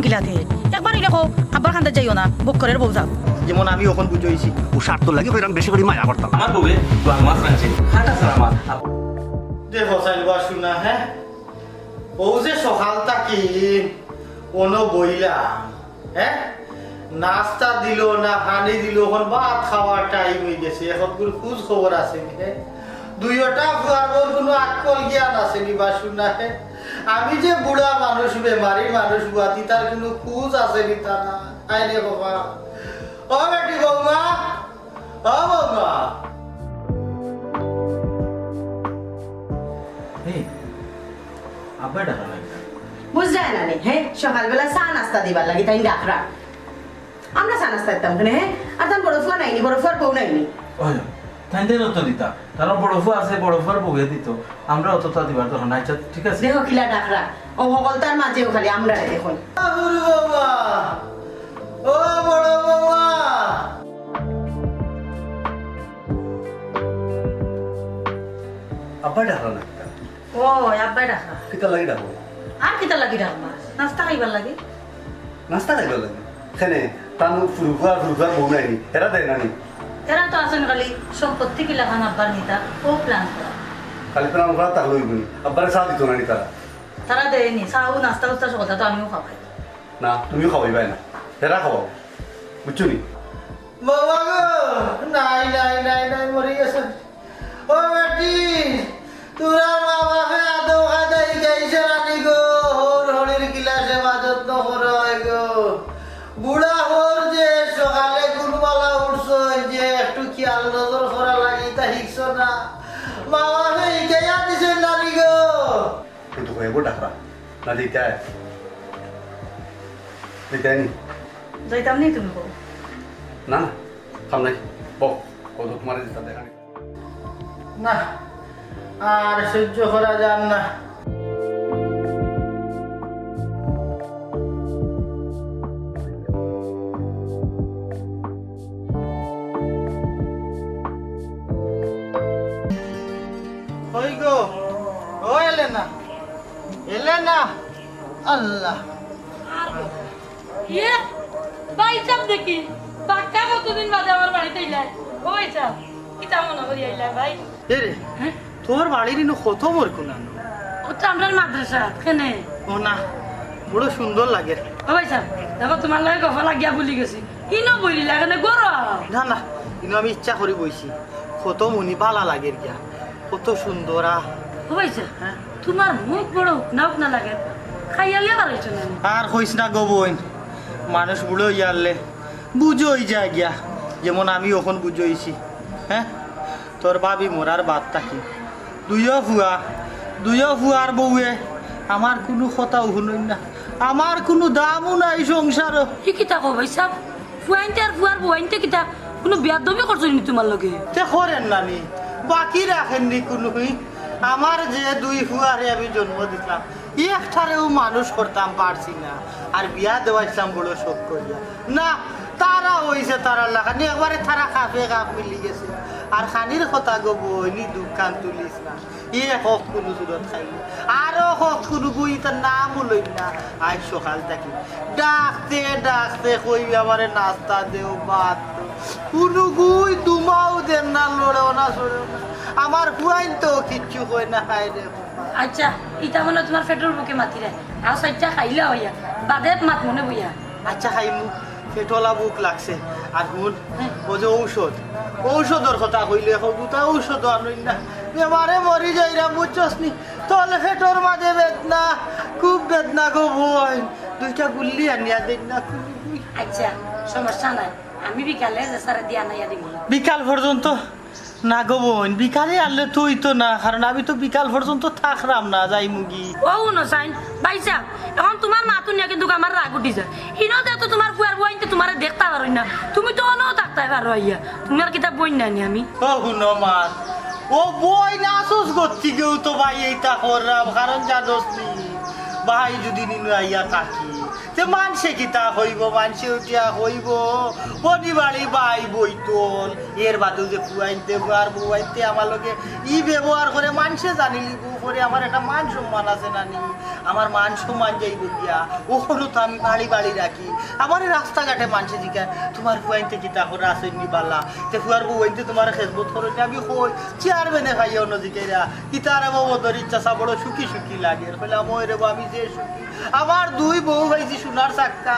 গিলাতে একবার দেখো আব্বার খান্দার যাইও না বুক করে বউ যাও যেমন আমি ওখান বুঝাইছি ও স্বার্থ লাগে এরকম বেশি করে মায়া করতাম আমার বউয়ে দোয়ার মাছ রাখছে খাটা সারা মাছ যে ফসাইল বা শুনা হ্যাঁ ও যে সকাল থাকি কোনো বইলা হ্যাঁ নাস্তা দিল না পানি দিল এখন ভাত খাওয়ার টাইম হয়ে গেছে এখন কোনো খোঁজ খবর আছে নি হ্যাঁ দুইটা ফুয়ার কোনো আকল জ্ঞান আছে নি বা শুনা হ্যাঁ আমি যে বুড়া মানুষ বেমারি মানুষ বুয়াতি তার কোনো খোঁজ আছে নি তা না আই রে বাবা ও বেটি বৌমা ও বৌমা আব্বা ডাকা লাগে বুঝ যায় না নে হ্যাঁ সকালবেলা চা নাস্তা দিবার লাগি তাই ডাকরা আমরা চা নাস্তা দিতাম কেন হ্যাঁ আর তার বড় ফুয়া নাইনি বড় ফুয়ার বউ নাইনি তাই তো দিতা তারা বড় ফুয়া আছে বড় ফুয়ার বউয়ে দিত আমরা অতটা দিবার তো নাই ঠিক আছে দেখো কিলা ডাকরা ও সকল তার মাঝেও খালি আমরা এখন বুড়ো বৌমা ও বড় বৌমা আব্বা ডাকা না ও আব্বাই ডাকা কিতা লাগি ডাকো আর কিতা লাগি ডাকবা নাস্তা খাইবার লাগে নাস্তা খাইবা লাগে খেনে তার ফুরুফার বউ নাইনি এরা দেয় নানি এরা তো আছেন খালি সম্পত্তি কিলা খান আব্বার নিতা ও প্ল্যান করা খালি প্রাণ আমরা তার লইবনি আব্বারে চা দিত নানি তারা তারা দেয়নি চাও নাস্তা উস্তা সকলটা তো আমিও খাওয়াই না তুমিও খাওয়াইবাই না এরা খাওয়াও বুঝছো নি বাবা গো নাই নাই নাই নাই মরে গেছে ও বেটি তোরা মা বাপে আদৌ খাদাই গাইছে রানি গো হোর হরির গিলাসে মাঝত নহর হয় গো বুড়া হোর যে সকালে গুনবালা উঠছ যে একটু খেয়াল নজর করা লাগি তা শিখছ না মা বাপে ইকাইয়া দিছে নানি গো কিন্তু হয়ে গো ডাকরা না দিতায় দিতায় নি যাইতাম নি তুমি বউ না না খাম নাই বক কত তোমার দিতা দেখা নি না আর সহ্য করা যান না ওই গো ও এলেনা এলেনা আল্লাহ ইয়ে বাইচাপ দেখি বাক্কা কতদিন বাদে আমার বাড়িতে এলাই ও বাইচাপ কিতা মনে করি আইলাই ভাই এরে তোর বাড়ির ইনো কত মোর কোনানো ও তো আমরা মাদ্রাসা কেনে ও না বড় সুন্দর লাগে ও বাইচাপ দেখো তোমার লাগে গফা লাগিয়া বলি গেছি ইনো বলি লাগে না গরম না না ইনো আমি ইচ্ছা করে বইছি কত মনি ভালা লাগে গিয়া কত সুন্দর ও বাইচাপ তোমার মুখ বড় উকনা লাগে খাইয়া লিয়া পারাইছো না আর কইস না গো বোন মানুষ বুড়ো ইয়ারলে বুঝোই যায় গিয়া যেমন আমি ওখন বুঝইছি হ্যাঁ তোর ভাবি মোরার বাদ থাকি দুইও ফুয়ার বউয়ে আমার কোনো কথাও শুনই না আমার কোনো দামও নাই সংসারও কি কিতা কো বাইচাপ ফুয়াইনতে আর ফুয়ার বউইনতে কিতা কোনো বিয়ার দমে করছো নি তোমার লগে তে করেন নানি বাকি রাখেননি কোনোই আমার যে দুই ফুয়ারে আমি জন্ম দিতাম একটারেও মানুষ করতাম পারছি না আর বিয়া দেওয়াইছিলাম বড় শোক করিয়া না তারা হইছে তারা লাগানি একবারে তারা কাপে কাপ মিলি গেছে আর খানির কথা গো বইনি দোকান তুলিস না হক কোনো সুরত খাইল আরো হক কোনো বই তার নামও লই না আজ সকাল থাকি ডাকতে ডাকতে কই আমারে নাস্তা দেও ভাত দেও কোনো গুই দুমাও দেন না লড়েও না সরেও না আমার হুয়াইন তো কিচ্ছু কই না খাই রে আচ্ছা ইটা মনে তোমার পেট্রোল বুকে মাতি রে আর সাইডটা খাইলা হইয়া বাদে মাত মনে বইয়া আচ্ছা খাইমু পেটলা বুক লাগছে আর হুন ও যে ঔষধর কথা কইলে এখন দুটা ঔষধ আনই না বেমারে মরি যাইরা বুঝছস নি তলে পেটর মাঝে বেদনা খুব বেদনা গো বই দুইটা গুল্লি আনিয়া দেন না আচ্ছা সমস্যা নাই আমি বিকালে যে সারা দিয়া নাইয়া দিব বিকাল পর্যন্ত না গো বোন বিকালে আনলে তুই তো না কারণ আমি তো বিকাল পর্যন্ত থাকলাম না যাই মুগি ও নসাইন বাইসা এখন তোমার মাতুন নিয়ে কিন্তু আমার রাগ উঠি যায় ইনো তো তোমার বুয়ার বইনতে তোমারে দেখতে পারই না তুমি তো অনও থাকতে পারো আইয়া তুমি আর কিতা বই নানি আমি ও হুনো মার ও বই না আসোস করছি কেউ তো ভাই এইটা করলাম কারণ জানোস নি ভাই যদি নিনু আইয়া থাকি তে মানসে কিতা হইব মানসে উঠিয়া হইব বনি বাড়ি ভাই বইতল এর বাদেও যে ফুয়াইতে আর বুয়াইতে আমার লগে ই ব্যবহার করে মানসে জানি লিব উপরে আমার একটা মান সম্মান আছে নানি, আমার মান সম্মান যাইব গিয়া ওখানে তো আমি বাড়ি বাড়ি রাখি। আমার এই রাস্তাঘাটে মানুষে জিজ্ঞা তোমার ফুয়াইতে কিতা করে আসেননি বালা, তে ফুয়ার বউইতে তোমার খেজবত করেনি, আমি কই চেয়ারম্যানে ভাই অন্য জিজ্ঞাসা কিতা রে বাবু তোর ইচ্ছা বড় সুখী সুখী লাগে। বললাম ওই রে আমি যে সুখী, আমার দুই বউ ভাইছি সোনার চাক্কা,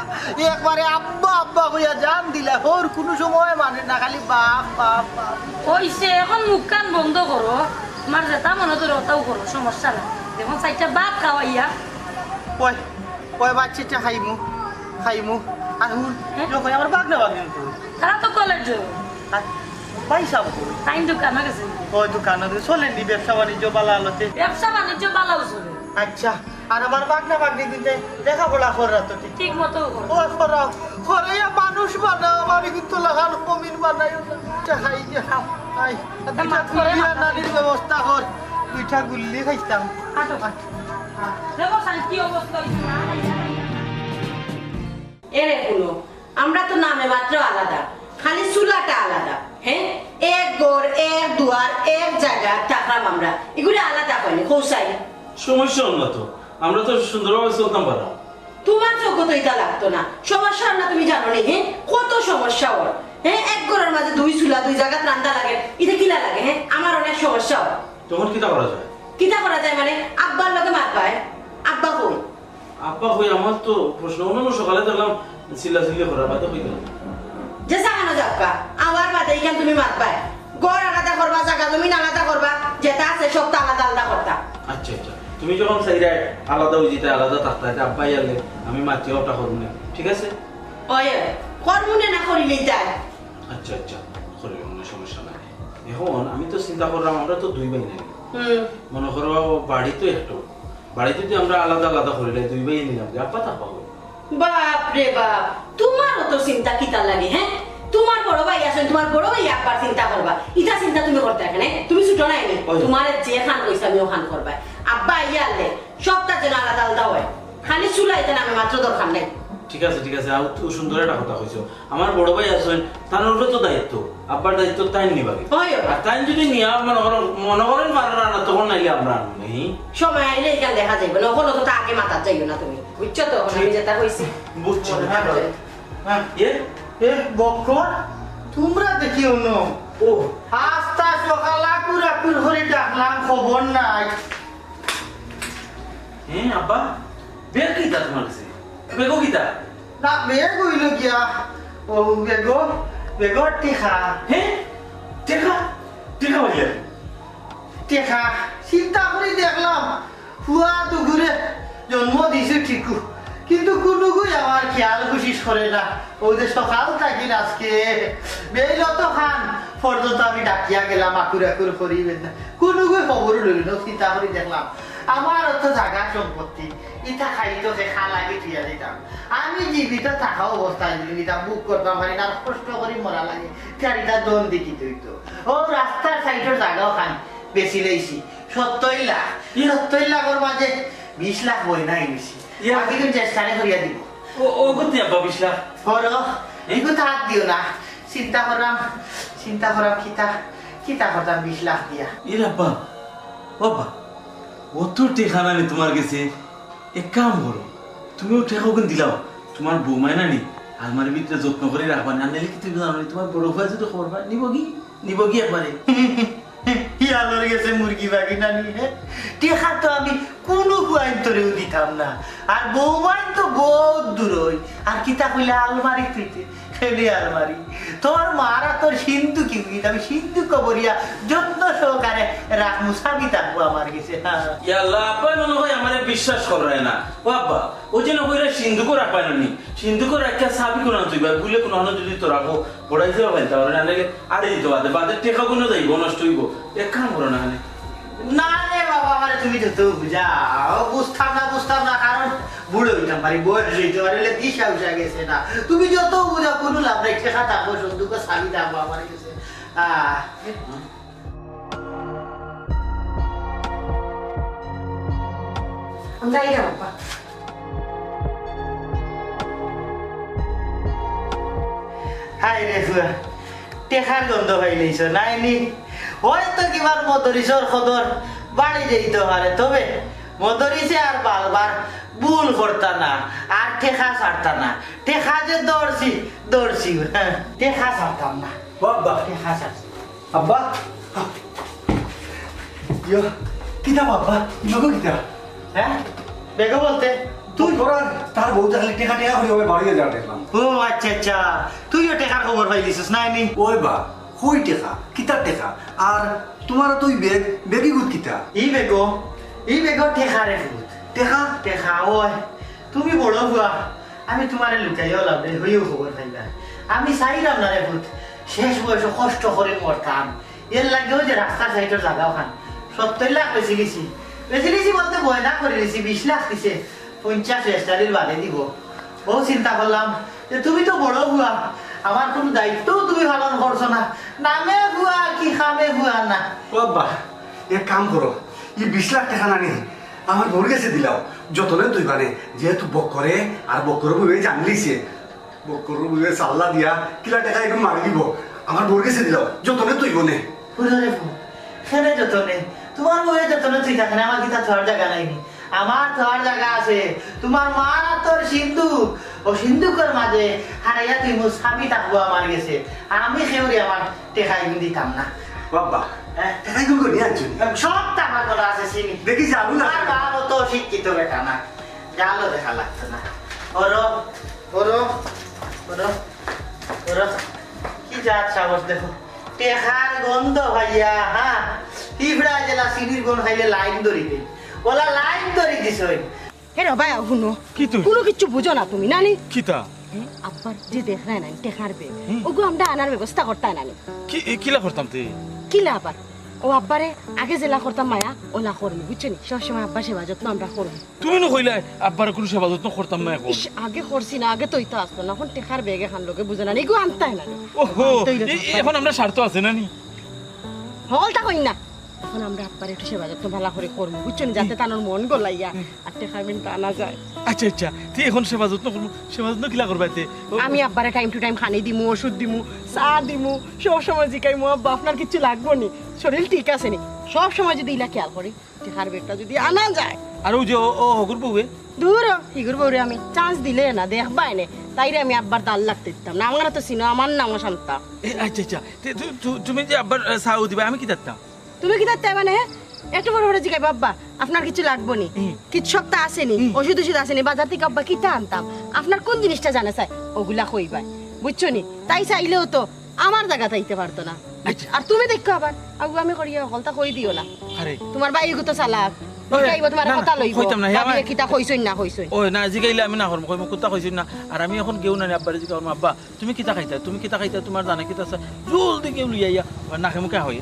একবারে আব্বা আব্বা হইয়া জান দিলা, ওর কোনো সময় মানে না, খালি বাপ বাপ বাপ। হইছে এখন মুখ কান বন্ধ করো, তোমার যেটা মনে তো ওটাও করো, সমস্যা নাই। দেখুন চারটা ভাত খাওয়াইয়া কয় কয় বাচ্চাটা খাইমু খাইমু আর হুন যখন আমার বাগনা বাগেন তো তারা তো কলেজ পয়সা টাইম দোকানে গেছে, ওই দোকানে চলেন দি ব্যবসা বাণিজ্য বালা আলোতে। ব্যবসা বাণিজ্য ভালো চলে, আচ্ছা আর আমার বাগনা বাগনি দিতে দেখাপড়া করা তো ঠিক ঠিক মতো করো। ও করাও করে মানুষ বানাও, আমার কিন্তু লাগাল কমিন বানাই খাই খাও খাই নানির ব্যবস্থা কর, দুইটা গুল্লি খাইতাম। হাঁটো দেখো কি অবস্থা হয়েছে না। এরে শুনো, আমরা তো নামে মাত্র আলাদা, খালি চুলাটা আলাদা। হ্যাঁ, এক ঘর এক দুয়ার এক জায়গা থাকলাম আমরা, এগুলি আলাদা হয়নি কৌশাই। সমস্যা হল না তো, আমরা তো সুন্দরভাবে চলতাম পারলাম। তোমার চোখ তো এটা লাগতো না, সমস্যা না তুমি জানো নি? হ্যাঁ, কত সমস্যা ওর। হ্যাঁ, এক ঘরের মাঝে দুই চুলা দুই জায়গা রান্না লাগে, এটা কিলা লাগে? হ্যাঁ, আমার অনেক সমস্যা হয়। তখন কিতা করা যায়? কিতা করা যায় মানে আব্বার লোকে মাত পায়, আব্বা কই? আব্বা কই আমার তো প্রশ্ন, অন্য সকালে দেখলাম চিল্লাচিল্লি করার বাদে হয়ে গেল। যে সাহানো যাবকা আমার বাদে এখান তুমি মাত পায়, গড় আলাদা করবা, জায়গা তুমি আলাদা করবা, যেটা আছে সব তো আলাদা আলাদা করতা। আচ্ছা আচ্ছা, তুমি যখন চাইরা আলাদা হয়ে যেতে আলাদা থাকতে আব্বা আলে আমি মাটি ওটা করবো না, ঠিক আছে? ওই কর্মনে না করিলেই তাই। আচ্ছা আচ্ছা, করে কোনো সমস্যা নাই। এখন আমি তো চিন্তা করলাম আমরা তো দুই ভাই নাই, মনে করো বাড়ি তো একটু, বাড়ি যদি আমরা আলাদা আলাদা করিলে দুই ভাই নিলাম যে আব্বা তা পাবো। বাপ রে বাপ, তোমারও তো চিন্তা কিতা লাগে? হ্যাঁ, তোমার বড় ভাই আছেন, তোমার বড় ভাই একবার চিন্তা করবা, ইটা চিন্তা তুমি করতে এখানে তুমি ছুটো নাই নি? তোমার যে খান কইছে আমিও খান করবা, আব্বা ইয়া আনলে সবটা যেন আলাদা আলাদা হয়, খালি চুলাইতে নামে মাত্র দরকার নেই। ঠিক আছে ঠিক আছে, আর তো সুন্দর একটা কথা কইছো। আমার বড় ভাই আছেন, তার উপরে তো দায়িত্ব, আব্বার দায়িত্ব তাই নিবাগে। আর তাই যদি নিয়া মনে করেন মারা না, তখন নাইলে আমরা আনবো নেই। সময় আইলে এখানে দেখা যাইবে না, ওখানে তো আগে মাথার যাইও না তুমি, বুঝছো তো? আমি যেটা কইছি বুঝছি। হ্যাঁ এ বকর তোমরা দেখি অন্য ও আস্তা সকালা কুরা কুর করে ডাকলাম, খবর নাই। হ্যাঁ আব্বা, বের কিতা তোমার কাছে? বেগো কিতা? না বেগ হইল গিয়া ও বেগো বেগর টিখা। হ্যাঁ টেকা টেকা ভাইয়া, টেকা চিন্তা করে দেখলাম ফুয়া তো ঘুরে জন্ম দিছে ঠিকু, কিন্তু কোনো আমার খেয়াল খুশি করে না। ও যে সকাল থাকি আজকে বেলত খান পর্যন্ত আমি ডাকিয়া গেলাম, আকুর আকুর করিবেন না, কোনো খবর লইল না। চিন্তা করে দেখলাম আমার অত জায়গা সম্পত্তি ইটা খাইতো দেখা লাগে ঠিয়া দিতাম, আমি জীবিত থাকা অবস্থায় যদি নিতাম বুক করতাম পারি না, কষ্ট করে মরা লাগে চারিটা দন দেখি তৈতো। ও রাস্তার সাইডের জায়গাও খান বেশি লেইছি 70 লাখ, 70 লাখের মাঝে 20 লাখ বই নাই বেশি, বাকি তো চেষ্টা করিয়া দিব। ও গতি আব্বা 20 লাখ করো এইগুলো তো হাত দিও না, চিন্তা করাম খিতা খিতা করতাম 20 লাখ দিয়া। এর আব্বা বাবা অত টেকা নানি তোমার কাছে, এক কাম করো তুমিও টেকা ওখানে দিলাও, তোমার বৌমায় নানি আলমারির ভিতরে যত্ন করে রাখবা, না নিলে কি তুমি জানো তোমার বড় ভাই যদি খবর পায় নিব কি একবারে। ইয়ালোর গেছে মুরগি বাগি নানি, টেকা তো আমি কোনো কুয়াইন তোরেও দিতাম না, আর বৌমাইন তো বহুত দূর হই, আর কিতা কইলে আলমারি তুইতে খেলে আলমারি তোর মারা তোর সিন্ধু কি আমি সিন্ধু কবরিয়া যত্ন সহকারে রাখমু, সাবি থাকবো আমার কাছে। ইয়াল্লাহ আব্বা মনে হয় আমারে বিশ্বাস করে না। ও আব্বা ওই জন্য কইরা সিন্ধুকো রাখবাই না, সিন্ধুকো রাখা সাবি কোন তুইবা বুলে কোন যদি তো রাখো পড়াই যাওয়া পাই, তাহলে না নাইলে আরে দিতে বাদে বাদে টেকা কোনো যাইব নষ্ট হইব, এক কাম করো না। না রে বাবা আমারে তুমি তো বুঝাও, বুঝতাম না কারণ বুড়ো হইতাম পারি, বয়স হইতে পারলে দিশা উঠা গেছে না, তুমি যত বুঝা কোনো লাভ নাই, টেকা থাকবো সন্দুকে সাবি থাকবো আমার কাছে। যাই না বাবা, হাই রে ফুয়া টেকার গন্ধ পাইলেছ নাইনি, হয়তো কিবার মদরিসর খদর বাড়ি যেতে পারে, তবে মদরিছে আর বারবার ভুল করতা না আর ঠেকা ছাড়তা না। ঠেকা যে দৌড়ছি হ্যাঁ, ঠেকা ছাড়তাম না, বাবা ঠেকা ছাড়ছি। আব্বা ইয়া কিতা বাবা ইমাগো কিতা হ্যাঁ বেগো বলতে তুই করার তার বউ তাহলে টেকা টেকা করে হবে বাড়িয়ে যাওয়া দেখলাম। ও আচ্ছা আচ্ছা, তুইও টেকার খবর পাইলিছিস না নি? ওই বা কই টেকা কিতার টেকা আর তোমার তুই বেগি গুড কিতা ই বেগো ঠেকারে ভূত। টেকা টেকা ওই তুমি বড় হুয়া, আমি তোমারে লুকাইও লাভ নেই, হইও খবর পাইবা। আমি চাইলাম না রে ভূত, শেষ বয়সে কষ্ট করে মরতাম, এর লাগেও যে রাস্তা সাইডের জায়গাও খান 70 লাখ বেশি লিছি বলতে বয়না করে দিছি, 20 লাখ দিছে, 50 রেস্টারির বাদে দিব। ও চিন্তা করলাম যে তুমি তো বড় হুয়া, আমার কোনো দায়িত্বও তুমি পালন করছো না, নামে হুয়া কি খামে হুয়া না। বাবা এক কাম করো, ই 20 লাখ টাকা না নি আমার বউর কাছে দিলাও, যতনে তুই মানে যেহেতু বকরে আর বকর বউয়ে জানলিছে, বকর বউয়ে সাল্লা দিয়া কিলা টাকা একটু মারি দিব, আমার বউর কাছে দিলাও, যতনে তুই বনে বুঝলে খেলে যতনে তোমার বউয়ে যতনে তুই থাকে না, আমার কি তার থার জায়গা নাইনি? আমার থার জায়গা আছে, তোমার মার আর তোর সিন্ধুক, ও সিন্ধুকের মাঝে হারাইয়া তুই মুসাবি থাকবো আমার গেছে, আমি সেউরি আমার টেকাই দিতাম না। বাবা হ্যাঁ? টাকা গুলো নিয়ে আনছো সব টাকা করা আছে চিনি, দেখি যাবো না আর বাবা তো শিক্ষিত বেটা না, জালো দেখা লাগতো না। ওরো ওরো ওরো ওরো কি জাত সাহস দেখো, টেকার গন্ধ ভাইয়া, হ্যাঁ ইফড়া জেলা সিনির গন খাইলে লাইন ধরি দেই, ওলা লাইন ধরি দিছ। হে রবাই শুনো কি তুই কোনো কিছু বুঝো না তুমি নানি কিতা আব্বার যে দেখ না টেকার বে ওগু আমরা আনার ব্যবস্থা করতে নানি কি কিলা করতাম তে কিলা আবার ও আব্বারে আগে জেলা করতাম মায়া ওলা করবি বুঝছেনি, সবসময় আব্বা সেবা যত্ন আমরা করবো। তুমি না কইলা আব্বার কোনো সেবা যত্ন করতাম না এখন। ইস, আগে করছি না, আগে তৈতো আসতো না, এখন টেকার বেগে খান লোকে বুঝে না এগু আনতাই না ওহো এখন আমরা স্বার্থ আছে না নি? হলটা কই না, এখন আমরা আব্বারে একটু সেবা যত্ন ভালো করে করবো বুঝছেনি, যাতে তানোর মন গলাইয়া আর টেকার বিন টানা যায়। আচ্ছা আচ্ছা তুই এখন সেবা যত্ন করবো, সেবা যত্ন কিলা করবা এতে? আমি আব্বারে টাইম টু টাইম খানি দিমু, ওষুধ দিমু, চা দিমু, সব সময় জিকাইমু আব্বা আপনার কিছু লাগবো নি, শরীর ঠিক আছে নি, সব সময় যদি ইলা খেয়াল করি টেকার বেগটা যদি আনা যায়। আর ও যে ও হগুর বউয়ে দূর হিগুর বউরে আমি চান্স দিলে না দেখবাই নে, তাইরে আমি আব্বার দাল লাগতে দিতাম না, আমার তো চিনো আমার নাম শান্তা। আচ্ছা আচ্ছা তুমি যে আব্বার চাও দিবা আমি কি জানতাম? তুমি কি তার মানে একটু বড় বড় জিগাই বাব্বা আপনার কিছু লাগবো নি, কিছু সপ্তাহ আসেনি, ওষুধ ওষুধ আসেনি, বাজার থেকে আব্বা কিটা আনতাম, আপনার কোন জিনিসটা জানা চাই ওগুলা কইবাই বুঝছো নি, তাই চাইলেও তো আমার জায়গা তাইতে পারতো না। আর তুমি দেখো আবার আগু আমি করিয়া হলতা কই দিও না, আরে তোমার বাইরে তো চালাক দেখাইব তোমার না, না, কথা লইব কইতাম না, হে ভাবিয়ে আমার- কিটা কইছই না কইছই। ও না জিগাইলে আমি না করবো, কই মুকুতা কইছিস না। আর আমি এখন কেউ না আব্বার জিগা করবো, আব্বা তুমি কিতা খাইতা, তুমি কিতা খাইতা, তোমার জানা কিতা আছে জলদি কেউ লইয়া ইয়া নাকে মুখে হয়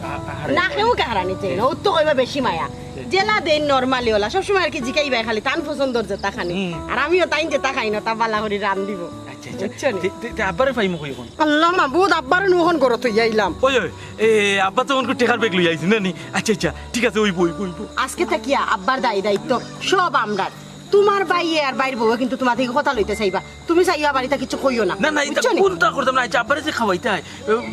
না কেউ কাহারানি চাই না, ও তো কইবা বেশি মায়া জেলা দেন নরমালি ওলা সবসময় আর কি জিকাইবাই খালি তান পছন্দর যেটা খানি, আর আমিও তাইন যেটা খাই না তা বালা করে রান দিব। আচ্ছা বুঝছো নি? আচ্ছা আব্বারে পাইমু কই এখন? আল্লাহ মাহবুদ আব্বার নুহন করো তুই আইলাম ওই ওই আব্বা তো অনেক টেকার বেগ লইয়া আইছি না নি? আচ্ছা আচ্ছা ঠিক আছে ওই বই বই আজকে থাকিয়া আব্বার দায়িত্ব সব আমরার, তোমার বাইয়ে আর বাইর বউ কিন্তু তোমার থেকে কথা লইতে চাইবা, তুমি চাইয়া বাড়িতে কিছু কইও না না না এটা বুঝছো নি? কোনটা করতাম না। আচ্ছা আব্বারে যে খাওয়াইতে হয়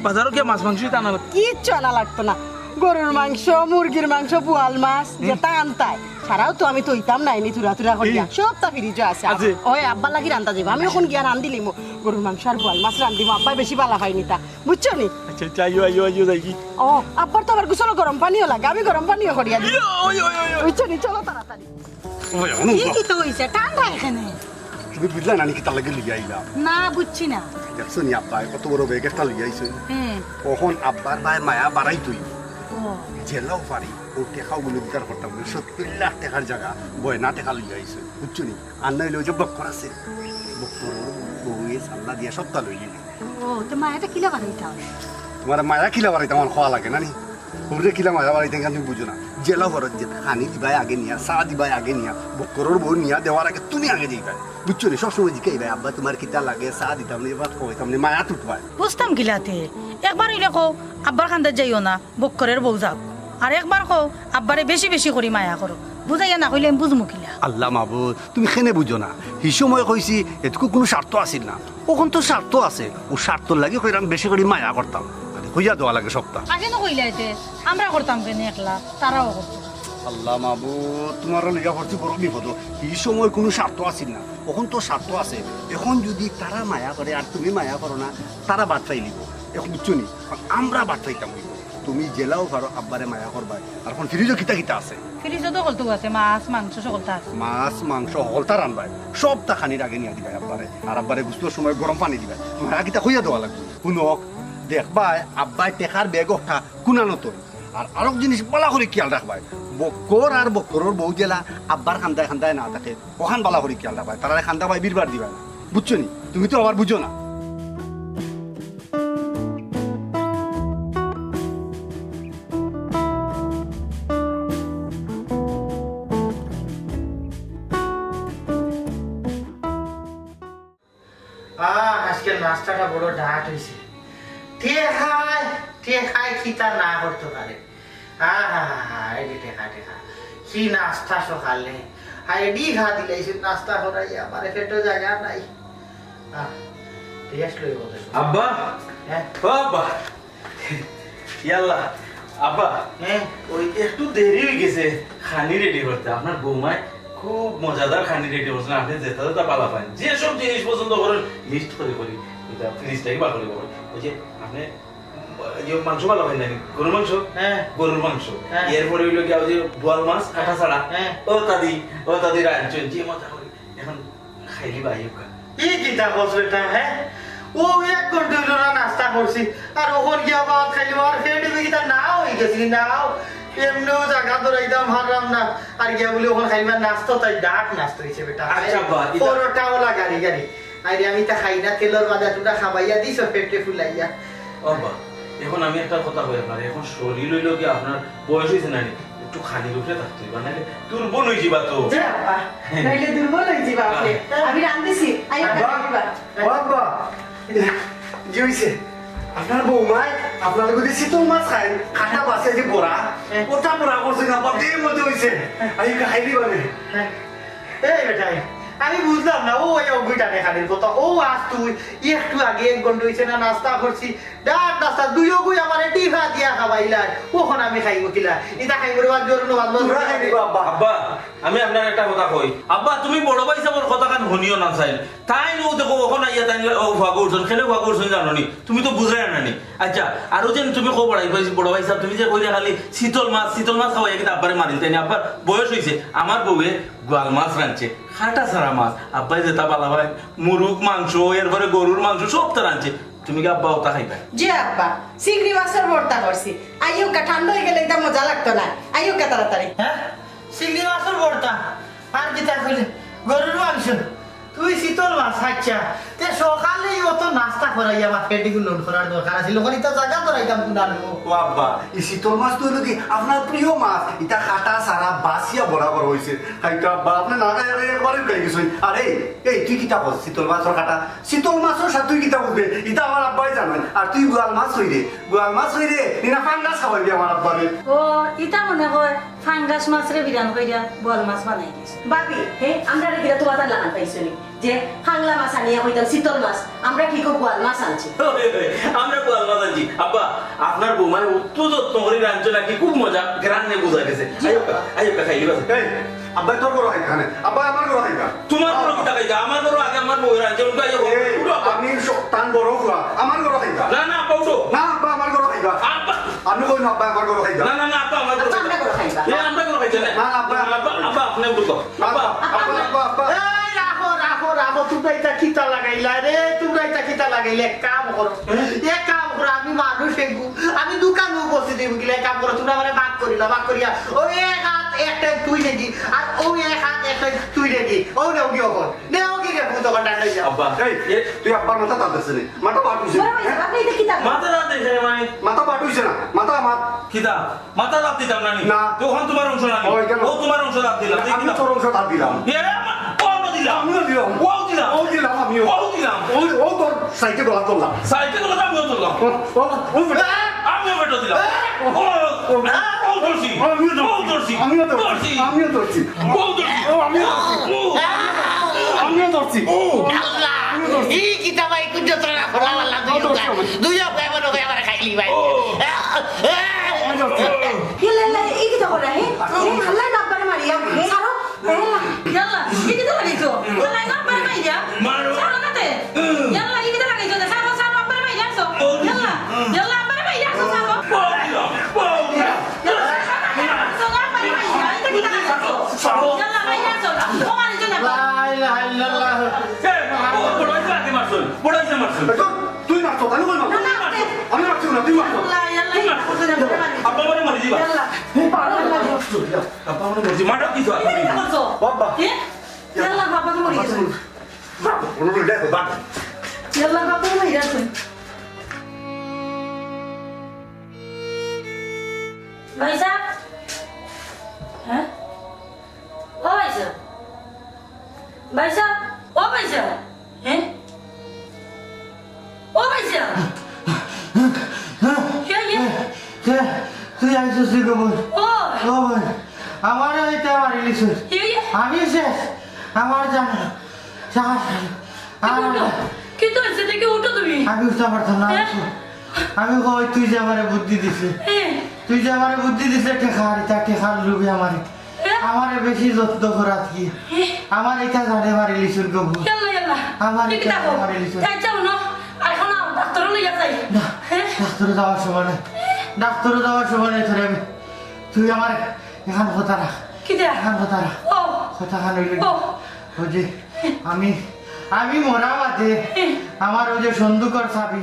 বাজারও গিয়ে মাছ মাংস আনা লাগতো। কিচ্ছু আনা লাগতো না, গরুর মাংস মুরগির মাংস বোয়াল মাছ যেটা আনতাই ছাড়াও তো আমি তৈতাম নাই নি তুরা তুরা করিয়া সব তা ফ্রিজে আছে। আছে। ওই আব্বা লাগি রান্তা যাবো, আমি এখন গিয়া রান দিলিমু গরুর মাংস আর বোয়াল মাছ রান্দিমু, আব্বাই বেশি বালা খাইনি তা বুঝছো নি? আচ্ছা আচ্ছা আইও আইও আইও যাই কি ও আব্বার তো আবার গুছানো গরম পানিও লাগে, আমি গরম পানিও করিয়া দিই ওই ওই ওই বুঝছো নি? চলো তাড়াতাড়ি। কি তো হইছে ঠান্ডা এখানে? তুমি বুঝলা না নাকি তার লাগে লিয়ে আইলাম? না বুঝছি না। দেখছো নি আব্বা কত বড় বেগ একটা লিয়ে আইছে, হ্যাঁ কখন আব্বার ভাই মায়া বাড়াই তুই ও জেলাও পারি ও টেকাও গুলো বিচার করতাম 70 লাখ টাকার জায়গা বয়না টেকা লিয়ে আইছে বুঝছো নি, আর নাইলে ওই যে বক্কর আছে বক্কর বউয়ে সাল্লা দিয়া সপ্তাহ লইলি ও তো মায়াটা কিলা বাড়াইতা তোমার মায়া কিলা বাড়াইতে আমার খাওয়া লাগে না নি, ওরে কিলা মায়া বাড়াইতে তুমি বুঝো না, জেলা ভরত যে খানি দিবাই আগে নিয়া চা দিবাই আগে নিয়া বক্করের বউ নিয়া দেওয়ার আগে তুমি আগে যাইবাই বুঝছো নি, সবসময় জিকাই ভাই আব্বা তোমার কিতা লাগে চা দিতাম নি এবার কইতাম নি মায়া টুটবাই বুঝতাম গিলাতে একবার ইলে কো আব্বার খান্দার যাইও না বক্করের বউ যাও, আর একবার কো আব্বারে বেশি বেশি করি মায়া করো, বুঝাইয়া না কইলে আমি বুঝমু কিলা। আল্লাহ মাহবুব তুমি খেনে বুঝো না, সেই সময় কইছি এটুকু কোনো স্বার্থ আছিল না, ওখান তো স্বার্থ আছে, ও স্বার্থ লাগে কইরাম বেশি করে মায়া করতাম, হইয়া দেওয়া লাগে সপ্তাহ। আগে না কইলা এতে আমরা করতাম কেন একলা, তারাও করতো। আল্লাহ মাবুদ তোমার লেগা ভর্তি বড় বিপদ এই সময় কোনো স্বার্থ আছিল না এখন তো স্বার্থ আছে এখন যদি তারা মায়া করে আর তুমি মায়া করো না তারা বাদ পাইলিব এখন বুঝছো নি আমরা বাদ পাইতাম তুমি জেলাও পারো আব্বারে মায়া করবা আর এখন ফ্রিজও কিতা কিতা আছে ফ্রিজও তো কলতো আছে মাছ মাংস সকলটা আছে মাছ মাংস হলতা রানবাই সবটা খানির আগে নিয়ে দিবাই আব্বারে আর আব্বারে গুস্তোর সময় গরম পানি দিবাই মায়া কিতা হইয়া দেওয়া লাগবে শুনক দেখবাই আব্বাই টেকার বেগ ওঠা কুনানো তো আর আরো জিনিস বালা করে খেয়াল রাখবাই বক্কর আর বক্করের বউ জেলা আব্বার খান্দায় খান্দায় না থাকে ওখান বালা করে খেয়াল রাখবাই তারা খান্দা বাই বীরবার দিবাই না বুঝছো নি তুমি তো আবার বুঝো না আজকের নাস্তাটা বড় ডাট হয়েছে ঠেকায় খিতা না করতে পারে কি নাস্তা সকালে এডি খা দিলাইছে নাস্তা করাই আমার পেটে জায়গা নাই টেস্ট লই বলতে আব্বা হ্যাঁ ও আব্বা ইয়াল্লা আব্বা হ্যাঁ ওই একটু দেরি হয়ে গেছে খানি রেডি করতে আপনার বৌমায় খুব মজাদার খানি রেডি করছেন আপনি যেটা যেটা পালা পান যে সব জিনিস পছন্দ করেন লিস্ট করে করি এটা ফ্রিজটাই বার করে করি ওই যে আপনি যে মাংস পালা পাই নাকি গরুর মাংস হ্যাঁ গরুর মাংস হ্যাঁ। এরপরে হইলো কি ওই যে বোয়াল মাছ কাঁটা ছাড়া হ্যাঁ। ও তাদি রাঁধছেন যে মজা করি এখন খাইলি বা আইব কি কিতা বলছো এটা হ্যাঁ ও এক ঘন্টা হইলো না নাস্তা করছি আর ওখান গিয়া ভাত খাইলি আর ফেটে কিতা না হয়ে গেছি নাও এমনিও জায়গা ধরাইতাম হারলাম না আর গিয়া বলি ওখানে খাইবা নাস্তা তাই ডাক নাস্তা হয়েছে বেটা আচ্ছা বা, এটা- পরোটাও লাগারি গাড়ি আরে আমি তা খাই না তেলর বাজা টুটা খাবাইয়া দিছ পেটে ফুলাইয়া বাবা এখন আমি একটা কথা কই আপনার এখন শরীর হইলো কি আপনার বয়স হয়েছে না একটু খালি রূপে থাকতে হইবা নাহলে দুর্বল হয়ে যাবা তো যে আব্বা নাইলে দুর্বল হয়ে যাবা আপনি আমি রান্ধিছি আইয়া খাইবা বাবা জি হইছে আপনার বৌমায় আপনার যদি শীতল মাছ খায় খাটা বাসে যে বড়া ওটা বড়া করছে না বাদে মধ্যে হইছে আই খাই দিবানে এই বেটাই আমি বুঝলাম না ও ওই অগুইটা নেখানির কথা ও আজ তুই একটু আগে এক ঘন্টা হয়েছে না নাস্তা করছি ডাক নাস্তা দুই অগুই আমার টিফা দিয়া খাবাইলাই ওখানে আমি খাইব কিলা এটা খাইব রে জোর নবাদ তোরা খাই দিবা আব্বা আব্বা আমি আপনার একটা কথা কই আব্বা তুমি বড় ভাই সাহেবের কথা কান শুনিও না চাই তাই নো দেখো ওখানে আইয়া তাই ও ভাগ উঠছেন খেলে ভাগ উঠছেন জানো নি তুমি তো বুঝাই আনানি আচ্ছা আর যেন তুমি কো বড়াই পাইছি বড় ভাই সাহেব তুমি যে কইলে খালি শীতল মাছ খাওয়াই কিন্তু আব্বারে মারিল তাই আব্বার বয়স হইছে আমার বউয়ে গোয়াল মাছ রাঁধছে খাটা সারা মাছ আব্বাই যেটা বালা ভাই মুরুগ মাংস এরপরে গরুর মাংস সবটা রাঁধছে তুমি কি আব্বা ওটা খাইবা যে আব্বা চিংড়ি মাছের ভর্তা করছি আইও কা ঠান্ডা হয়ে গেলে এটা মজা লাগতো না আইও কা তাড়াতাড়ি হ্যাঁ চিংড়ি মাছের ভর্তা আর কি তা কইলে গরুর মাংস তুই শীতল মাছ আচ্ছা তে সকালেই অত নাস্তা করাই আমার পেটে লোড করার দরকার আছিল ওখানে তো জায়গা ধরাইতাম কুনালো ও আব্বা এই শীতল মাছ তো হলো কি আপনার প্রিয় মাছ এটা খাটা সারা বাসিয়া বড়া করা হয়েছে খাইটা আব্বা আপনি না খাই একবারে খাই গেছেন আরে এই তুই কিতা বল শীতল মাছের খাটা শীতল মাছের সাথে তুই কিতা বলবে এটা আমার আব্বাই জানেন আর তুই গোয়াল মাছ হই রে নিনা ফাঙ্গাস খাওয়াইবি আমার আব্বারে ও ইটা মনে হয় ফাঙ্গাস মাছরে বিরান কইরা বল মাছ বানাই দিছে বাবি হে আমরা রেখে তোমার লাগান পাইছো নি যে হাংলা মাছ আনিয়া হইতাম শীতল মাছ আমরা কি কো গোয়াল মাছ আনছি আমরা গোয়াল মাছ আনছি আব্বা আপনার বৌমায় অত যত্ন করে রাঁধছো নাকি খুব মজা গ্রান্নে বোঝা গেছে আইবা খাইলি বাস এই আব্বা তোর বড় হয় খানে আব্বা আমার বড় হয় না তোমার বড় কি টাকা আমার বড় আগে আমার বউ রাঁধছে উঠো আইবা আমি টান বড় হওয়া আমার বড় হয় না না আব্বা উঠো না আব্বা আমার বড় হয় আব্বা আমি কই না আব্বা আমার বড় হয় না না না আব্বা আমার বড় আচ্ছা, আমরা করে খাইবা। এ আমরা করে খাইছে না না, আব্বা। আব্বা আপনি উঠো আব্বা আব্বা এই রাখো তোমরা এটা কিতা লাগাইলা রে তোমরা এটা কিতা লাগাইলে এক কাম করো আমি মানুষ এগু আমি দোকানে উপস্থিত হইব গিলা এক কাম করো তোমরা মানে ভাগ করিয়া ও এক হাত একটা তুই রেডি আর ও এক হাত একটা তুই রেডি ও নেও কি ওখন নেও কি রে ফুটো কাটা নাই আব্বা এই তুই আব্বার মাথা টানতেছ নি মাথা বাটুইছে বড় ভাই আপনি এটা কি তা মাথা রাত দেখে মানে মাথা বাটুইছে না মাথা আমার কিতা মাথা রাত দিতাম না না। তখন তোমার অংশ না ওই কেন? ও তোমার অংশ রাত দিলাম আমি তোর অংশ তার দিলাম আমিও দিলাম আমিও দিলাম ও দিলাম আমিও ও দিলাম ও তোর সাইকেল গলা তোলা সাইকেল কথা আমিও দিলাম আমিও বেটো দিলাম ও দর্শি ও দর্শি আমিও ধরছি ও দর্শি আমিও ধরছি এই কিতা ভাই কুঞ্জত্র না খোলা वाला দুই ভাই বড় ভাই আমার খাইলি ভাই লে লে এই কিটা করে হে আল্লাহ বাবারে মারিয়া সারো ইয়াল্লা ইকিতে লাগাইছো আল্লাহ না আব্বারে মাইরা মারো। সারো নাতে ইয়াল্লা ইকিতে লাগাইছো সারো সারো আব্বারে মাইরাছো ইয়াল্লা ইয়াল্লা আব্বারে মাইরাছো সারো ইয়াল্লা মাইরাছো ও মারিছো না লা ইলাহা ইল্লাল্লাহ তুই মারছো আমি কই মারছো আমি মারছি না তুই মারছো ইয়াল্লা ইয়াল্লা ইকিতে লাগাইছো আব্বা মানে মারি দিবা ইয়াল্লা আব্বা মানে মরজি মারো কি তো ইকিতে লাগাইছো বাবা ইয়াল্লা বাবা তো মরে গেছে মারো কোনো দেখো বাবা ইয়াল্লা বাবা তো মরে গেছে ভাই সাহেব হ্যাঁ ও ভাই সাহেব ভাই সাহেব ও ভাই সাহেব হ্যাঁ ও ভাই সাহেব তুই আইছিস কি খবর ও ও ভাই আমার এটা মারিলিস আমি শেষ আমার জানা কিন্তু এসে থেকে উঠো তুমি আমি উঠতে পারতাম না আমি কই তুই যে আমারে বুদ্ধি দিছে হ্যাঁ তুই যে আমারে বুদ্ধি দিছে টেখার এটা টেখার লুবি আমারে আমারে বেশি যত্ন করাত কি আমার এটা জানে মারিলিস গবু ইয়াল্লা ইয়াল্লা আমার ঠিক এটা থাকো মারিলিস যাই যাও না আর এখন ডাক্তার লইয়া যাই না হ্যাঁ ডাক্তারে যাওয়ার সময় নাই ডাক্তারে যাওয়ার সময় নাই তোরে আমি তুই আমার এখান কথা রাখ কি দেয়া এখান কথা রাখ ও কথা খান হইলে ও ওই যে আমি মরা বাদে আমার ওই যে সন্দুকর চাবি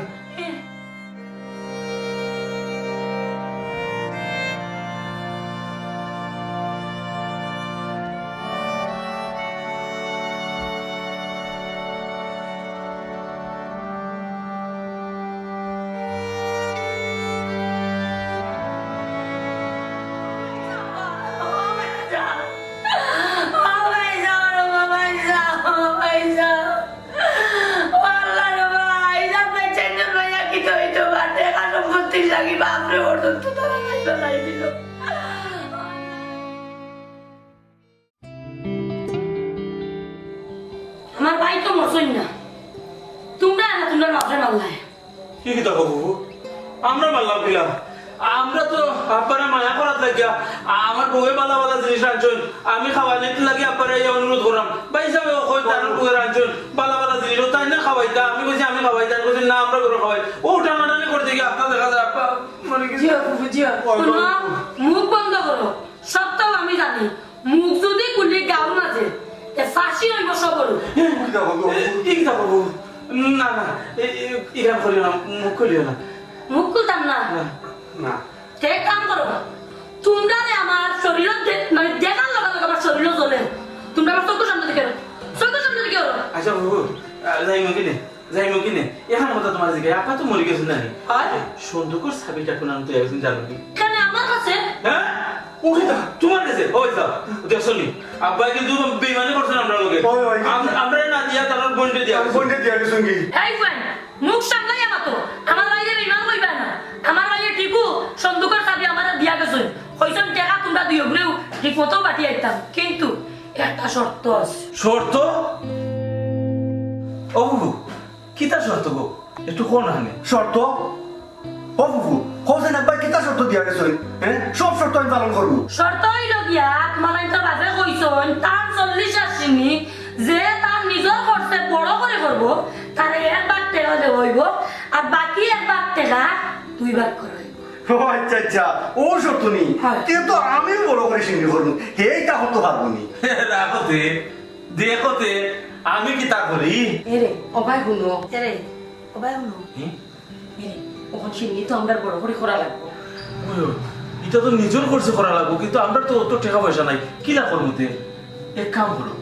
আমার ভাই তো মরছই না তোমরা না তোমরা বাপরে মাল্লায় কি কি দেখো বাবু আমরা মারলাম কিলা আমরা তো আব্বারে মায়া করার লাগিয়া আমার বউয়ে বালা বালা জিনিস আনছেন আমি খাওয়াইলে লাগি আব্বারে এই অনুরোধ করলাম ভাই সাহেব কই তার বউয়ের আনছেন বালা বালা জিনিস তাই না খাওয়াইতা আমি কইছি আমি খাওয়াইতা কইছি না আমরা করে খাওয়াই ও টানাটানি করে দেখি আপনার দেখা যায় আব্বা মানে কি জিও বাবু জিও শোনো মুখ বন্ধ করো সবটাও আমি জানি মুখ যদি কুলি গাও মাঝে এ ফাঁসি হইব সবর কি কি বাবু না না ইরাম করিও না মুখ খুলিও না মুখ খুলতাম না না এক কাম করো তোমরা আমার শরীরত মানে দেখার লগা লগা আমার শরীর জ্বলে তোমরা আমার চোখের সামনে দেখে চোখের সামনে দেখে আচ্ছা বাবু যাইমু কিনে এখন কথা তোমার দিকে আপা তো মরে গেছেন নানি আর সন্দুকর চাবিটা কোন আনতে গেছেন জানো কি এখানে আমার কাছে হ্যাঁ ওকে দা তোমার কাছে ওই দা দেখছনি আব্বা কিন্তু বেইমানি করছেন আমরা লোকে আমরা না দিয়া তার বন্ডে দিয়া বন্ডে দিয়া রে সঙ্গী এই ভাই মুখ সামলাই আমার তো আমার ভাইয়ের ইমান কইবা না আমার ভাইয়ের ঠিকু সন্দুকের চাবি আমার দিয়া গেছে কইছন টাকা তোমরা দিও বলেও ঠিক মতো বাটি আইতাম কিন্তু একটা শর্ত আছে শর্ত ও বাবু কিতা শর্ত গো একটু কোন হানে শর্ত ও বুবু হোসেন আব্বা কিতা শর্ত দিয়া গেছই হ্যাঁ সব শর্ত আমি পালন করব শর্ত হইল গিয়া তোমার তো বাপে কইছন তার 40 আসিনি যে তার নিজের খরচে বড় করে করব তার এক ভাগ টাকা দেব হইব আর বাকি এক ভাগ টাকা দুই ভাগ করে হইব ও আচ্ছা আচ্ছা ও শর্ত নেই হ্যাঁ। কিন্তু আমি বড় করে সিনি করব এইটা হতে পারবো নি রাখতে দেখতে আমি কি তা করি এরে অবাই শুনো এরে ওবাই শুনো হ্যাঁ? এরে ওখান চিনি তো আমরা বড় করে করা লাগবো এটা তো নিজের খরচে করা লাগবো কিন্তু আমরা তো অত টাকা পয়সা নাই কি না করবো এক কাম করো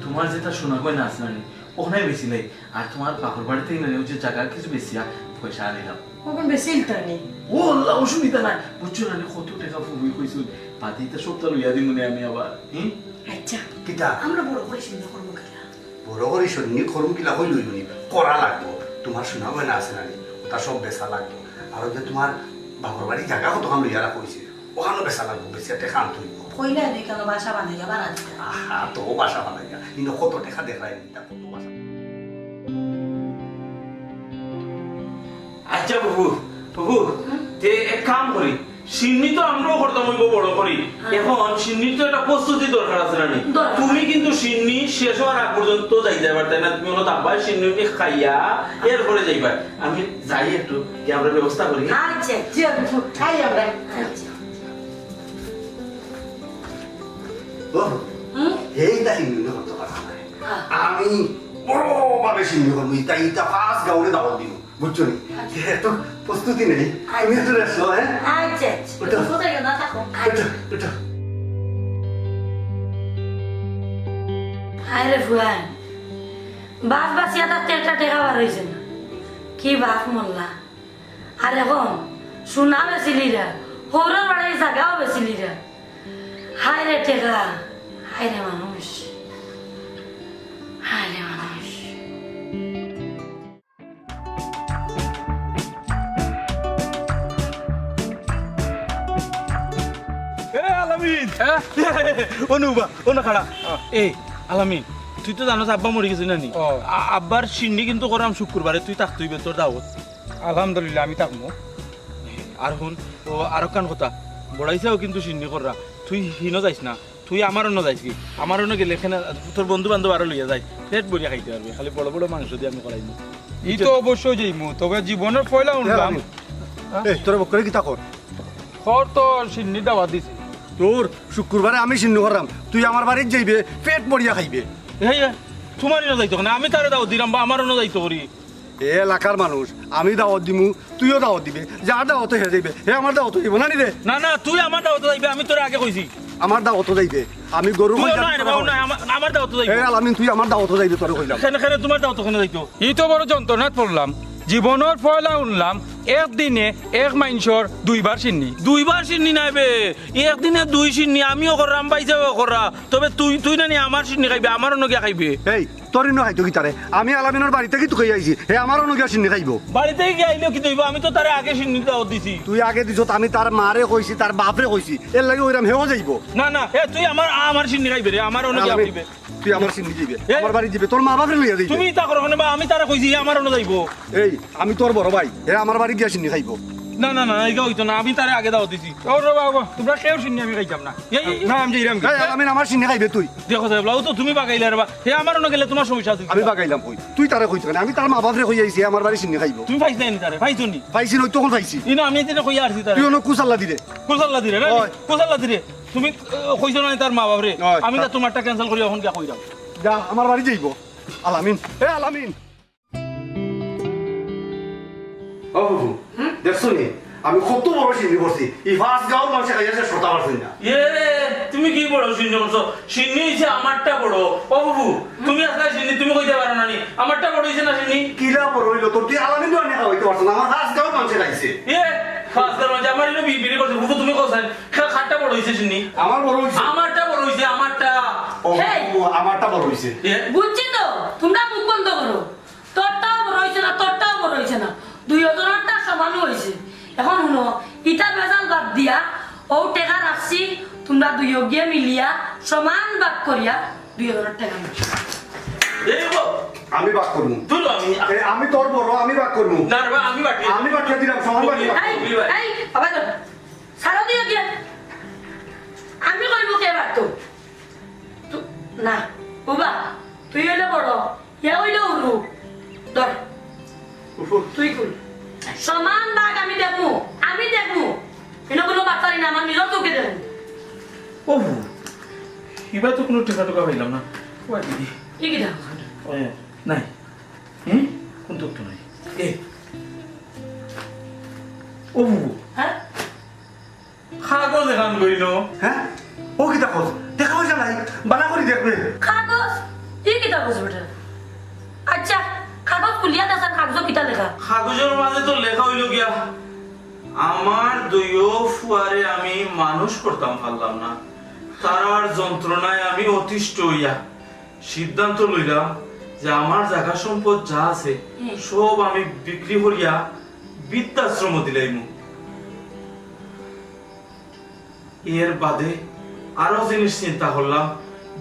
তোমার যেটা সোনা গয়না আছে না ওখানে বেশি নাই আর তোমার বাপর বাড়িতে যে জায়গা কিছু বেশি পয়সা আনিলাম ওখান বেশি ইলতানি ও আল্লাহ অসুবিধা নাই বুঝছো না কত টাকা ফুবি কইছো বাদিতে সপ্তাহ লইয়া দিই মনে আমি আবার আচ্ছা কিতা আমরা বড় করে চিন্তা করবো কিনা বড় করে সন্নি করম কিলা হইল হইবনি করা লাগবো তোমার শোনা হয় না আছে না ওটা সব বেচা লাগবো আর যে তোমার বাপর বাড়ি জায়গা কত খান লইয়া রাখা হয়েছে ওখানেও বেচা লাগবো বেশি একটা খান তুইব কইলা দুই কেন বাসা বানাইয়া বানা দিতে আহা তো বাসা বানাইয়া কিন্তু কত টাকা দেখায় নি কত বাসা আচ্ছা বাবু বাবু তে এক কাম করি সিন্নি তো আমরাও করতাম ওইগো বড় করি, এখন সিন্নির তো একটা প্রস্তুতি দরকার আছে রানী। দরকার। তুমি কিন্তু সিন্নি শেষ হওয়ার আগ পর্যন্ত যাইতে পারতে না, তুমি হলো তাব্বা সিন্নি খাইয়া এরপরে যাইবা। আমি যাই একটু কি আমরা ব্যবস্থা করি। আচ্ছা জি আপু খাই আমরা আচ্ছা এইটা সিন্ধু করতে পারতাম না। আমি বড় ভাবে সিন্ধু করবো, এটা ফার্স্ট গাউনে দাওয়াত দিব, বুঝছো নি? এত প্রস্তুতি নেই, আমি একটু রেসো। হ্যাঁ আচ্ছা ওটা কোথায় না থাকো ওটা ওটা আরে ফুয়ান বাস বাসিয়া তার তেলটা টেকা বার হয়েছে না, কি বাপ মোল্লা। আর এখন সোনা বেচিলিরা, সৌরের বাড়ির জায়গাও বেচিলিরা। হায় রে টেকা, হায় রে মানুষ, হায় রে মানুষ। আলামিন অনুবা অনু খাড়া। এই আলামিন, তুই তো জানো আব্বা মরে গেছিস নানি? আব্বার সিন্নি কিন্তু করাম শুক্রবারে, তুই থাক, তুই তোর দাওয়াত। আলহামদুলিল্লাহ আমি থাকবো। আর শুন ও আর কান কথা বড়াইছেও কিন্তু সিন্নি কররা, তুই হিনো যাইস না, তুই আমার অন্য যাইস কি? আমার অন্য গেলে এখানে তোর বন্ধু বান্ধব আরো লইয়া যাই, পেট ভরিয়া খাইতে পারবি, খালি বড় বড় মাংস দিয়ে আমি করাই নি। ই তো অবশ্যই যাইমু, তবে জীবনের পয়লা উঠলাম তোর বকরে কি তা কর? খর তো সিন্নি দাওয়া দিছি। তোর শুক্রবারে আমি সিন্ধু করলাম, তুই আমার বাড়ির যাইবে, পেট পড়িয়া খাইবে। এই তোমার অন্য যাইতো না, আমি তারে দাওয়াত দিলাম বা আমার অন্য যাইতো করি। এ এলাকার মানুষ, আমি দাওয়াত দিমু, তুইও দাওয়াত দিবে, যার দাওয়াত হে যাইবে, হে আমার দাওয়াত দিব না নি রে? না না, তুই আমার দাওয়াত যাইবে, আমি তোর আগে কইছি। আমার দাওয়াত যাইবে, আমি গরু তুইও নাই রে বাবু, নাই, আমার দাওয়াত যাইবে। হে আলামিন, তুই আমার দাওয়াত যাইবে, তোরে কইলাম। এখানে এখানে তোমার দাওয়াত ওখানে যাইতো। ই তো বড় যন্ত্রণাত পড়লাম। জীবনের পয়লা উঠলাম, একদিনে এক মাইনসর দুইবার সিন্নি। দুইবার সিন্নি নাইবে, একদিনে দুই সিন্নি, আমিও করাম পাইছেও করা, তবে তুই তুই নানি আমার সিন্নি খাইবে, আমার অন্য গিয়া খাইবে। এই তোর ইনো খাইতো কি তারে? আমি আলামিনের বাড়িতে কি তুই আইছি, হে আমার অনুগা সিন্নি খাইব। বাড়িতে গিয়ে আইলেও কি দইব? আমি তো তারে আগে সিন্নি দাওয়াত দিছি। তুই আগে দিছত, আমি তার মারে কইছি, তার বাপরে কইছি, এর লাগি ওইরাম হেও যাইব। না না, তুই আমার সিন্নি খাইবে রে, আমার অন্য গিয়া খাইবে। তুই আমার সিন্নি দিবে, এ? আমার বাড়ি দিবে, তোর মা বাপরে লইয়া দিবে। তুমি তা করো না, বা আমি তারা কইছি আমার অন্য যাইব। এই আমি তোর বড় ভাই, হে আমার বাড়ি গিয়া সিন্নি খাইব। না না না, এইটা হইতো না, আমি তারে আগে দাওয়াত দিছি। ও রে বাবা, তোমরা কেউ সিন্নি আমি খাইতাম না। না আমি যাইরাম কি? এই আলামিন, আমার সিন্নি খাইবে তুই। দেখো সাহেব, লাউ তো তুমি বাগাইলে রে বা, হে আমার অন্য গেলে তোমার সমস্যা আছে। আমি বাগাইলাম কই, তুই তারে কইছ কেন? আমি তার মা বাপরে কই আইছি, আমার বাড়ি সিন্নি খাইব। তুমি পাইছ না তারে, পাইছো নি? পাইছি নই, তখন পাইছি। ইনো আমি এদিনে কইয়া আসছি তারে। তুই অন্য কুসাল্লা দিলে। কোসাল্লা দিরে না, ওই। কোসাল্লা দিরে। তুমি কইছো না তার মা বাপরে, ওই। আমি তা তোমারটা ক্যান্সেল করি, এখন গিয়া কইরাম। যা আমার বাড়ি যাইব। আলামিন, হে আলামিন। ও বাবু, দেখছো নি আমি কত বড় সিন্নি করছি, এই ফার্স্ট গাউন মানুষে খাইয়াছে শ্রোতা পারছি না। তুমি কি বড় সিন্নি করছো? সিন্নি হইছে আমারটা বড়। ও বাবু, তুমি আজকে সিন্নি তুমি কইতে পারো না নি, আমারটা বড় হইছে না সিন্নি? কিলা বড় হইলো তোর? তুই আলামিন তো আনে খাওয়াইতে পারছ না, আমার ফার্স্ট গাউন মানুষে খাইছে। ফাস্টার মানে আমার ইনো বিড়ি করছে, বুবু তুমি কোসাই খাটটা বড় হইছে সিন্নি? আমার বড় হইছে। আমারটা বড় হইছে, আমারটা। ও হেই। আমারটা বড় হইছে। বুঝছি তো, তোমরা মুখ বন্ধ করো। তোরটাও বড় হয়েছে না, তোরটাও বড় হয়েছে না, দুই জনেরটা সমান হয়েছে। এখন শুনো, ইটা বেজাল বাদ দিয়া ও টেকা রাখছি, তোমরা দুই গিয়ে মিলিয়া সমান ভাগ করিয়া দুই জনের টেকা নিও। আমি বাক করবো। তুই আমি তোর বড়, আমি বাক করবো। না রে, আমি বাকি। আমি বাকিয়ে দিলাম, সমান বাকি। এই এই বাবা তো সারা দিয়ে গিয়ে আমি কইব কে বাড়তো না বাবা, তুই হইলে বড়, ইয়া হইলে উরু ধর, তুই কর সমান ভাগ। আমি দেখবো, আমি দেখবো, এটা কোনো বার্তারি না, আমার নিজের চোখে দেখবো। ও এবার তো কোনো টাকা টাকা পাইলাম না। ও দিদি কি কি দেখো নাই, কোন তথ্য নাই। ও বুবু, হ্যাঁ কাগজ দেখান কইল। হ্যাঁ ও কি দেখো? দেখা হয়েছে নাই, বানা করি দেখবে। কাগজ কি কি কাগজ বেটা? আচ্ছা কাগজ খুলিয়া দেখান, কাগজ কিটা লেখা? কাগজের মাঝে তো লেখা হইল গিয়া, আমার দুইও ফুয়ারে আমি মানুষ করতাম পারলাম না, তারার যন্ত্রণায় আমি অতিষ্ঠ হইয়া সিদ্ধান্ত লইলাম যে আমার জায়গা সম্পদ যা আছে সব আমি বিক্রি করিয়া বৃদ্ধাশ্রম দিলাইমু। এর বাদে আরো জিনিস চিন্তা করলাম,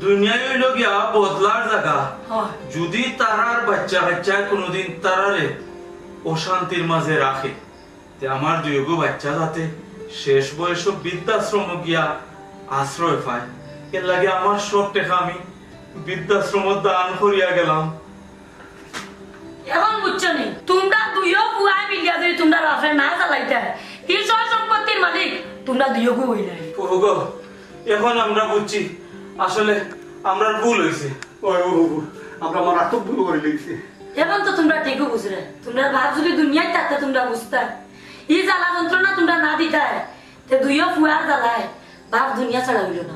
দুনিয়ায় হইল গিয়া বদলার জায়গা। যদি তারার বাচ্চা কাচ্চায় কোনোদিন তারারে অশান্তির মাঝে রাখে, তে আমার দুইগো বাচ্চা যাতে শেষ বয়স বৃদ্ধাশ্রম গিয়া আশ্রয় পায়, এর লাগে আমার সব টাকা আমি বৃদ্ধাশ্রম দান করিয়া গেলাম। এখন বুঝছো নি, তোমরা দুইও বুয়াই মিলিয়া যদি তোমরা রাফে না চালাইতে কি সব সম্পত্তির মালিক তোমরা দুইও বউ হইলে। ওগো, এখন আমরা বুঝছি আসলে আমরা ভুল হয়েছে। ওই ও বাবু, আমরা মারাত্মক ভুল করে লিখছি। এখন তো তোমরা ঠিকও বুঝলে, তোমরা ভাব যদি দুনিয়ায় থাকতে তোমরা বুঝতে ই জ্বালা যন্ত্রণা তোমরা না দিতে দুইও ফুয়ার জ্বালায় ভাব দুনিয়া ছাড়া হইল না।